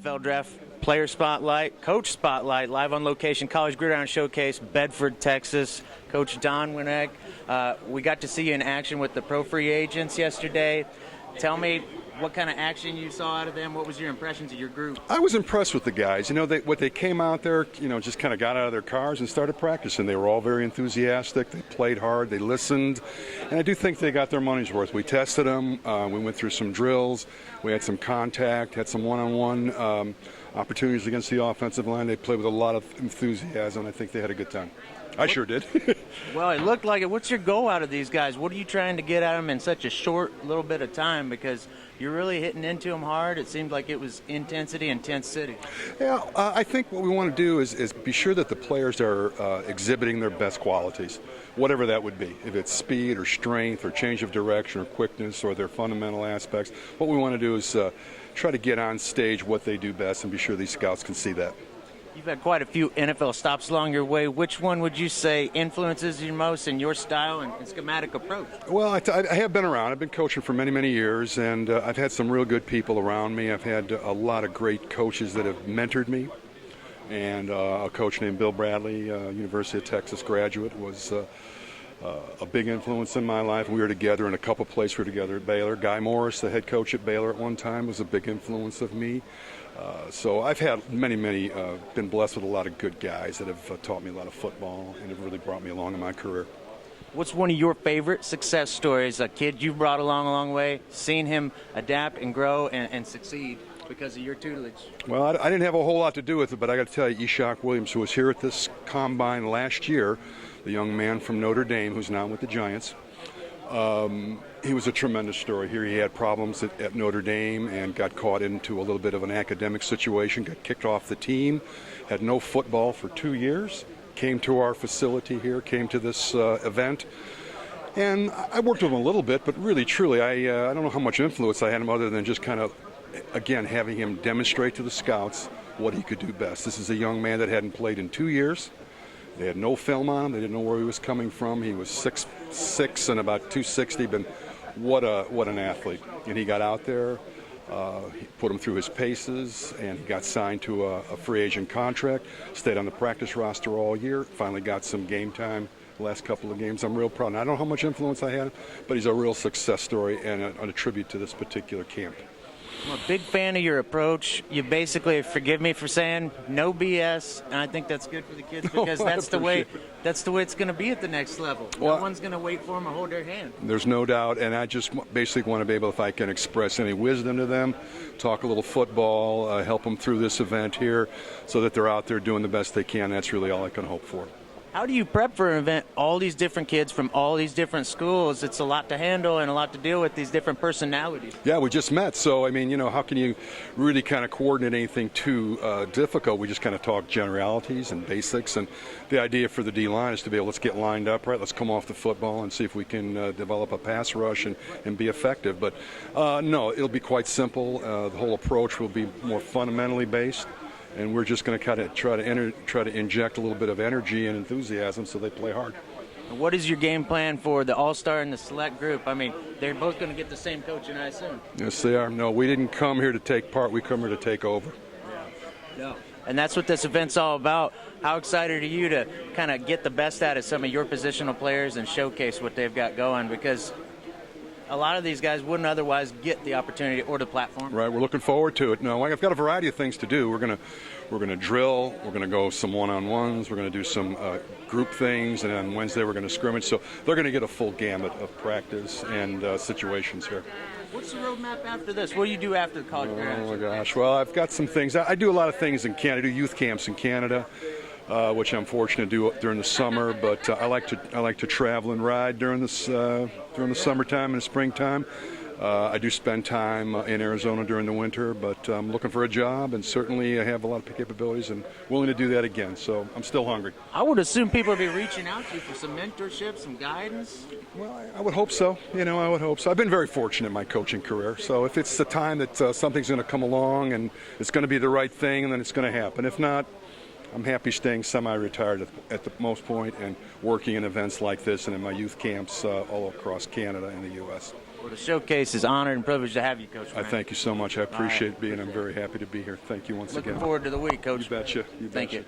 NFL Draft Player Spotlight, Coach Spotlight, live on location, College Gridiron Showcase, Bedford, Texas. Coach Don Wnek, we got to see you in action with the pro free agents yesterday. Tell me what kind of action you saw out of them. What was your impressions of your group? I was impressed with the guys. You know, what they came out there, just kind of got out of their cars and started practicing. They were all very enthusiastic. They played hard. They listened. And I do think they got their money's worth. We tested them. We went through some drills. We had some contact, had some one-on-one opportunities against the offensive line. They played with a lot of enthusiasm. I think they had a good time. I sure did. Well, it looked like it. What's your goal out of these guys? What are you trying to get out of them in such a short little bit of time? Because you're really hitting into them hard. It seemed like it was intensity, intense city. Yeah, I think what we want to do is be sure that the players are exhibiting their best qualities, whatever that would be. If it's speed or strength or change of direction or quickness or their fundamental aspects, what we want to do is try to get on stage what they do best and be sure these scouts can see that. You've had quite a few NFL stops along your way. Which one would you say influences you most in your style and schematic approach? Well, I have been around. I've been coaching for many, many years, and I've had some real good people around me. I've had a lot of great coaches that have mentored me. And a coach named Bill Bradley, University of Texas graduate, was a big influence in my life. We were together in a couple places. We were together at Baylor. Guy Morris, the head coach at Baylor at one time, was a big influence of me. So I've had many, been blessed with a lot of good guys that have taught me a lot of football and have really brought me along in my career. What's one of your favorite success stories, a kid you've brought along a long way, seen him adapt and grow and succeed because of your tutelage? Well, I didn't have a whole lot to do with it, but I got to tell you, Ishaq Williams, who was here at this combine last year, the young man from Notre Dame who's now with the Giants, he was a tremendous story. Here he had problems at Notre Dame and got caught into a little bit of an academic situation, got kicked off the team, had no football for 2 years, came to our facility here, came to this event. And I worked with him a little bit, but really, truly, I don't know how much influence I had him other than just kind of, again, having him demonstrate to the scouts what he could do best. This is a young man that hadn't played in 2 years. They had no film on him. They didn't know where he was coming from. He was 6'6" and about 260, but what an athlete. And he got out there, he put him through his paces, and he got signed to a free agent contract, stayed on the practice roster all year, finally got some game time the last couple of games. I'm real proud. And I don't know how much influence I had, but he's a real success story and a tribute to this particular camp. I'm a big fan of your approach. You basically, forgive me for saying, no BS, and I think that's good for the kids because that's the way it's going to be at the next level. No one's going to wait for them or hold their hand. There's no doubt, and I just basically want to be able, if I can express any wisdom to them, talk a little football, help them through this event here so that they're out there doing the best they can. That's really all I can hope for. How do you prep for an event? All these different kids from all these different schools. It's a lot to handle and a lot to deal with, these different personalities. Yeah, we just met. So, I mean, how can you really kind of coordinate anything too difficult? We just kind of talk generalities and basics. And the idea for the D-line is to be able, let's get lined up, right? Let's come off the football and see if we can develop a pass rush and be effective. But, no, it'll be quite simple. The whole approach will be more fundamentally based. And we're just going to kind of try to inject a little bit of energy and enthusiasm so they play hard. What is your game plan for the All-Star and the select group? I mean, they're both going to get the same coaching, I assume. Yes, they are. No, we didn't come here to take part. We come here to take over. Yeah. And that's what this event's all about. How excited are you to kind of get the best out of some of your positional players and showcase what they've got going? Because a lot of these guys wouldn't otherwise get the opportunity or the platform. Right, we're looking forward to it. No, I've got a variety of things to do. We're gonna drill. We're gonna go some one-on-ones. We're gonna do some group things, and on Wednesday we're gonna scrimmage. So they're gonna get a full gamut of practice and situations here. What's the roadmap after this? What do you do after the college graduation? Oh my gosh! Well, I've got some things. I do a lot of things in Canada. I do youth camps in Canada. Which I'm fortunate to do during the summer, but I like to travel and ride during the summertime and the springtime. I do spend time in Arizona during the winter, but I'm looking for a job, and certainly I have a lot of capabilities and willing to do that again. So I'm still hungry. I would assume people would be reaching out to you for some mentorship, some guidance. Well, I would hope so. I would hope so. I've been very fortunate in my coaching career. So if it's the time that something's going to come along and it's going to be the right thing, then it's going to happen. If not, I'm happy staying semi-retired at the most point and working in events like this and in my youth camps all across Canada and the U.S. Well, the showcase is honored and privileged to have you, Coach. I thank you so much. I appreciate being. I'm very happy to be here. Thank you once again. Looking forward to the week, Coach. You betcha. Thank you.